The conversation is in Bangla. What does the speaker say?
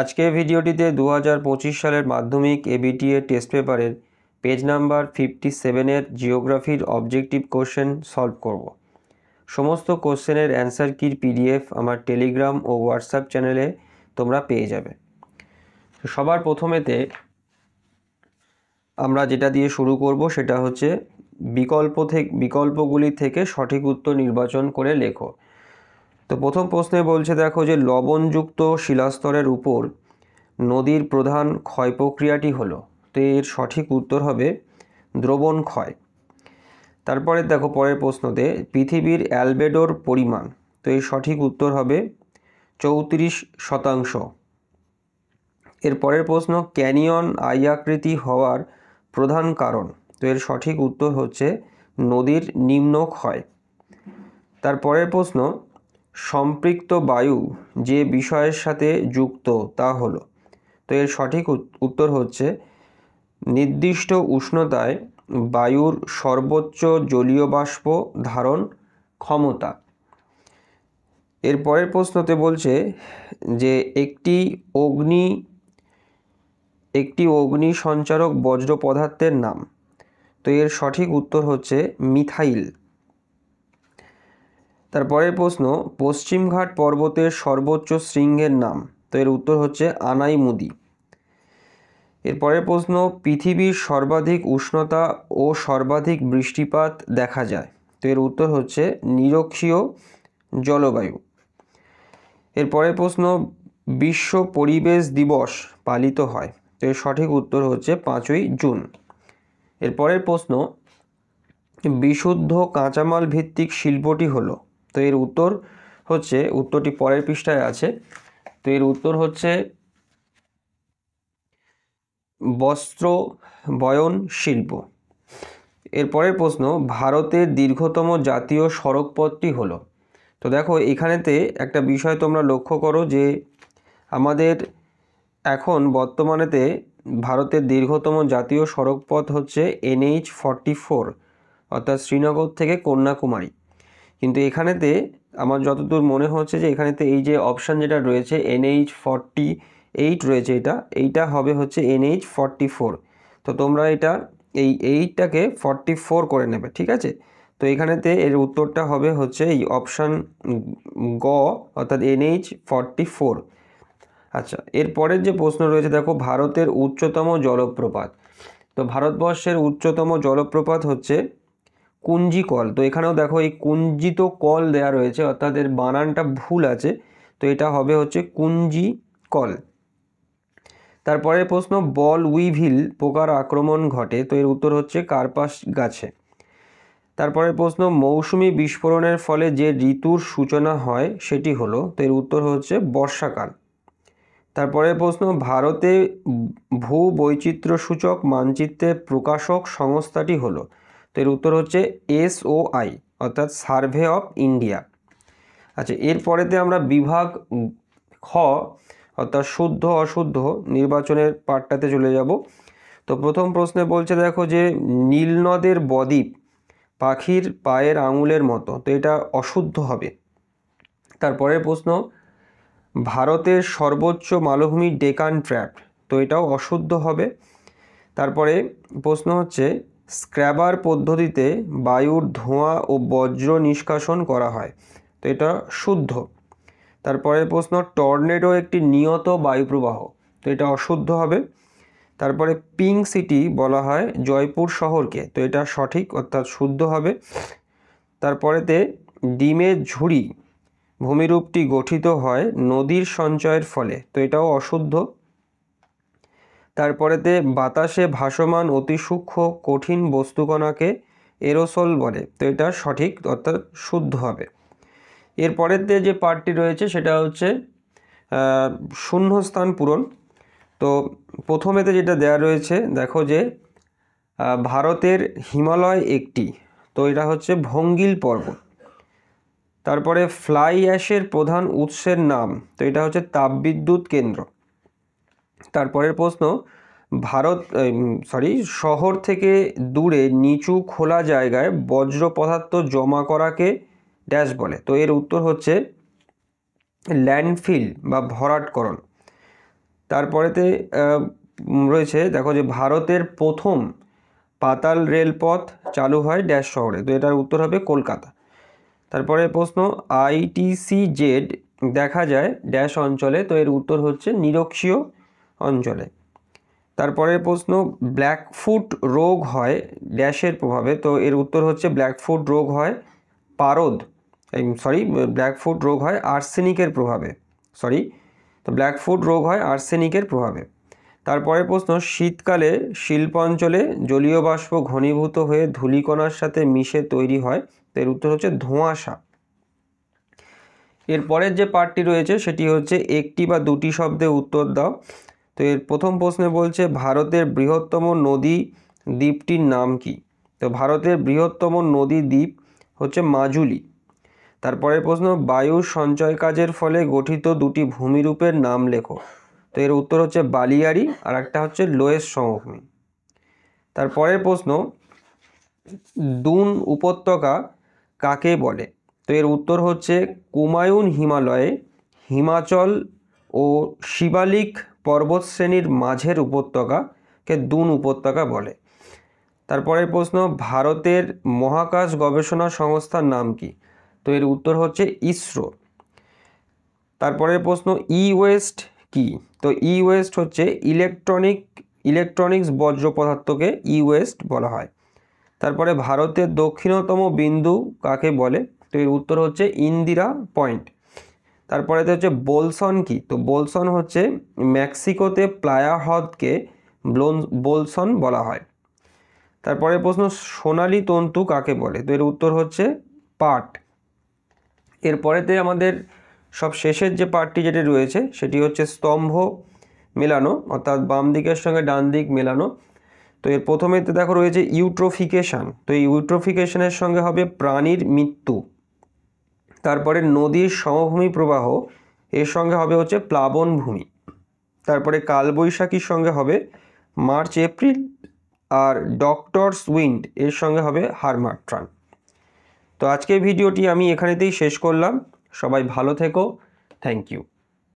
আজকের ভিডিওটিতে 2025 সালের মাধ্যমিক এবিটিএ টেস্ট পেপারের পেজ নাম্বার 57 জিওগ্রাফির অবজেক্টিভ কোশ্চেন সলভ করব। সমস্ত কোশ্চেনের অ্যান্সার কির পিডিএফ আমার টেলিগ্রাম ও হোয়াটসঅ্যাপ চ্যানেলে তোমরা পেয়ে যাবে। সবার প্রথমেতে আমরা যেটা দিয়ে শুরু করব সেটা হচ্ছে বিকল্পগুলি থেকে সঠিক উত্তর নির্বাচন করে লেখো। তো প্রথম প্রশ্নে বলছে দেখো যে লবণযুক্ত শিলাস্তরের উপর নদীর প্রধান ক্ষয় প্রক্রিয়াটি হলো, তো এর সঠিক উত্তর হবে দ্রবণ ক্ষয়। তারপরে দেখো পরের প্রশ্নতে পৃথিবীর অ্যালবেডোর পরিমাণ, তো এর সঠিক উত্তর হবে 34%। এর পরের প্রশ্ন ক্যানিয়ন আয়াকৃতি হওয়ার প্রধান কারণ, তো এর সঠিক উত্তর হচ্ছে নদীর নিম্ন ক্ষয়। তারপরের প্রশ্ন সম্পৃক্ত বায়ু যে বিষয়ের সাথে যুক্ত তা হলো, তো এর সঠিক উত্তর হচ্ছে নির্দিষ্ট উষ্ণতায় বায়ুর সর্বোচ্চ জলীয় বাষ্প ধারণ ক্ষমতা। এর পরের প্রশ্নতে বলছে যে একটি অগ্নি সঞ্চারক বজ্র পদার্থের নাম, তো এর সঠিক উত্তর হচ্ছে মিথাইল। তারপরের প্রশ্ন পশ্চিমঘাট পর্বতের সর্বোচ্চ শৃঙ্গের নাম, তো এর উত্তর হচ্ছে আনাইমুদি। এরপরের প্রশ্ন পৃথিবীর সর্বাধিক উষ্ণতা ও সর্বাধিক বৃষ্টিপাত দেখা যায়, তো এর উত্তর হচ্ছে নিরক্ষীয় জলবায়ু। এরপরের প্রশ্ন বিশ্ব পরিবেশ দিবস পালিত হয়, তো এর সঠিক উত্তর হচ্ছে 5ই জুন। এরপরের প্রশ্ন বিশুদ্ধ কাঁচামাল ভিত্তিক শিল্পটি হলো, তো এর উত্তর হচ্ছে, উত্তরটি পরের পৃষ্ঠায় আছে, তো এর উত্তর হচ্ছে বস্ত্র বয়ন শিল্প। এরপরের প্রশ্ন ভারতের দীর্ঘতম জাতীয় সড়কপথটি হলো, তো দেখো এখানেতে একটা বিষয় তোমরা লক্ষ্য করো যে আমাদের এখন বর্তমানেতে ভারতের দীর্ঘতম জাতীয় সড়কপথ হচ্ছে NH44, অর্থাৎ শ্রীনগর থেকে কন্যাকুমারী। কিন্তু এখানেতে আমার যতদূর মনে হচ্ছে যে এখানেতে এই যে অপশান যেটা রয়েছে NH48 রয়েছে, এইটা হবে হচ্ছে NH44। তো তোমরা এই 8টাকে 44 করে নেবে, ঠিক আছে। তো এখানেতে এর উত্তরটা হবে হচ্ছে এই অপশান গ, অর্থাৎ NH44। আচ্ছা, এরপরের যে প্রশ্ন রয়েছে দেখো ভারতের উচ্চতম জলপ্রপাত, তো ভারতবর্ষের উচ্চতম জলপ্রপাত হচ্ছে কুঞ্জি কল। তো এখানেও দেখো এই কুঞ্জিত কল দেয়া রয়েছে, অর্থাৎ এর বানানটা ভুল আছে, তো এটা হবে হচ্ছে কুঞ্জি কল। তারপরের প্রশ্ন বল উইভিল পোকার আক্রমণ ঘটে, তো এর উত্তর হচ্ছে কার্পাস গাছে। তারপরের প্রশ্ন মৌসুমি বিস্ফোরণের ফলে যে ঋতুর সূচনা হয় সেটি হলো, তো এর উত্তর হচ্ছে বর্ষাকাল। তারপরের প্রশ্ন ভারতে ভূবৈচিত্র্যসূচক মানচিত্রের প্রকাশক সংস্থাটি হলো, তো এর উত্তর হচ্ছে SOI, অর্থাৎ সার্ভে অফ ইন্ডিয়া। আচ্ছা, এরপরেতে আমরা বিভাগ খ, অর্থাৎ শুদ্ধ অশুদ্ধ নির্বাচনের পার্টটাতে চলে যাব। তো প্রথম প্রশ্নে বলছে দেখো যে নীলনদের বদ্বীপ পাখির পায়ের আঙুলের মতো, তো এটা অশুদ্ধ হবে। তারপরের প্রশ্ন ভারতের সর্বোচ্চ মালভূমি ডেকান ট্র্যাপ্ট, তো এটাও অশুদ্ধ হবে। তারপরে প্রশ্ন হচ্ছে স্ক্র্যাবার পদ্ধতিতে বায়ুর ধোঁয়া ও বজ্র নিষ্কাশন করা হয়, তো এটা শুদ্ধ। তারপরের প্রশ্ন টর্নেডো একটি নিয়ত বায়ুপ্রবাহ, তো এটা অশুদ্ধ হবে। তারপরে পিঙ্ক সিটি বলা হয় জয়পুর শহরকে, তো এটা সঠিক, অর্থাৎ শুদ্ধ হবে। তারপরেতে ডিমের ঝুড়ি ভূমিরূপটি গঠিত হয় নদীর সঞ্চয়ের ফলে, তো এটাও অশুদ্ধ। তারপরেতে বাতাসে ভাসমান অতি সূক্ষ্ম কঠিন বস্তুকণাকে এরোসল বলে, তো এটা সঠিক, অর্থাৎ শুদ্ধ হবে। এরপরেতে যে পার্টটি রয়েছে সেটা হচ্ছে শূন্যস্থান পূরণ। তো প্রথমেতে যেটা দেয়া রয়েছে দেখো যে ভারতের হিমালয় একটি, তো এটা হচ্ছে ভঙ্গিল পর্বত। তারপরে ফ্লাই অ্যাশের প্রধান উৎসের নাম, তো এটা হচ্ছে তাপবিদ্যুৎ কেন্দ্র। তারপরের প্রশ্ন শহর থেকে দূরে নিচু খোলা জায়গায় বজ্র পদার্থ জমা করাকে ড্যাশ বলে, তো এর উত্তর হচ্ছে ল্যান্ডফিল বা ভরাটকরণ। তারপরেতে রয়েছে দেখো যে ভারতের প্রথম পাতাল রেলপথ চালু হয় ড্যাশ শহরে, তো এটার উত্তর হবে কলকাতা। তারপরে প্রশ্ন, ITCZ দেখা যায় ড্যাশ অঞ্চলে, তো এর উত্তর হচ্ছে নিরক্ষীয় অঞ্চলে। তারপরের প্রশ্ন, ব্ল্যাকফুট রোগ হয় ড্যাশের প্রভাবে, তো এর উত্তর হচ্ছে ব্ল্যাকফুট রোগ হয় ব্ল্যাকফুট রোগ হয় আর্সেনিকের প্রভাবে, তো ব্ল্যাকফুট রোগ হয় আর্সেনিকের প্রভাবে। তারপরের প্রশ্ন, শীতকালে শিল্পাঞ্চলে জলীয় বাষ্প ঘনীভূত হয়ে ধূলিকণার সাথে মিশে তৈরি হয়, তো এর উত্তর হচ্ছে ধোঁয়াশা। এরপরের যে পার্টটি রয়েছে সেটি হচ্ছে একটি বা দুটি শব্দে উত্তর দাও। তো এর প্রথম প্রশ্নে বলছে ভারতের বৃহত্তম নদী দ্বীপটির নাম কি? তো ভারতের বৃহত্তম নদী দ্বীপ হচ্ছে মাজুলি। তারপরের প্রশ্ন, বায়ু সঞ্চয় কাজের ফলে গঠিত দুটি ভূমিরূপের নাম লেখো। তো এর উত্তর হচ্ছে বালিয়াড়ি, আর একটা হচ্ছে লোয়েস সমভূমি। তারপরের প্রশ্ন, দুন উপত্যকা কাকে বলে? তো এর উত্তর হচ্ছে কুমায়ুন হিমালয়ে হিমাচল ও শিবালিক পর্বতশ্রেণীর মাঝের উপত্যকাকে দুন উপত্যকা বলে। তারপরের প্রশ্ন, ভারতের মহাকাশ গবেষণা সংস্থার নাম কি? তো এর উত্তর হচ্ছে ইসরো। তারপরের প্রশ্ন, ই-ওয়েস্ট কি? তো ই-ওয়েস্ট হচ্ছে ইলেকট্রনিক্স বর্জ্য পদার্থকে ই-ওয়েস্ট বলা হয়। তারপরে ভারতের দক্ষিণতম বিন্দু কাকে বলে? তো এর উত্তর হচ্ছে ইন্দিরা পয়েন্ট। তারপরে হচ্ছে বোলসন কি? তো বোলসন হচ্ছে মেক্সিকোতে প্লায়া হ্রদকে বোলসন বলা হয়। তারপরে প্রশ্ন, সোনালী তন্তু কাকে বলে? তো এর উত্তর হচ্ছে পাট। এরপরেতে আমাদের সব শেষের যে পার্টটি যেটি রয়েছে সেটি হচ্ছে স্তম্ভ মেলানো, অর্থাৎ বাম দিকের সঙ্গে ডান দিক মেলানো। তো এর প্রথমেতে দেখো রয়েছে ইউট্রোফিকেশান, তো এই ইউট্রোফিকেশানের সঙ্গে হবে প্রাণীর মৃত্যু। তারপরে নদীর সমভূমি প্রবাহ, এর সঙ্গে হবে হচ্ছে প্লাবনভূমি। তারপরে কালবৈশাখীর সঙ্গে হবে মার্চ এপ্রিল, আর ডক্টরস উইন্ড এর সঙ্গে হবে হারমাট্রান। তো আজকের ভিডিওটি আমি এখানেতেই শেষ করলাম। সবাই ভালো থেকো, থ্যাংক ইউ।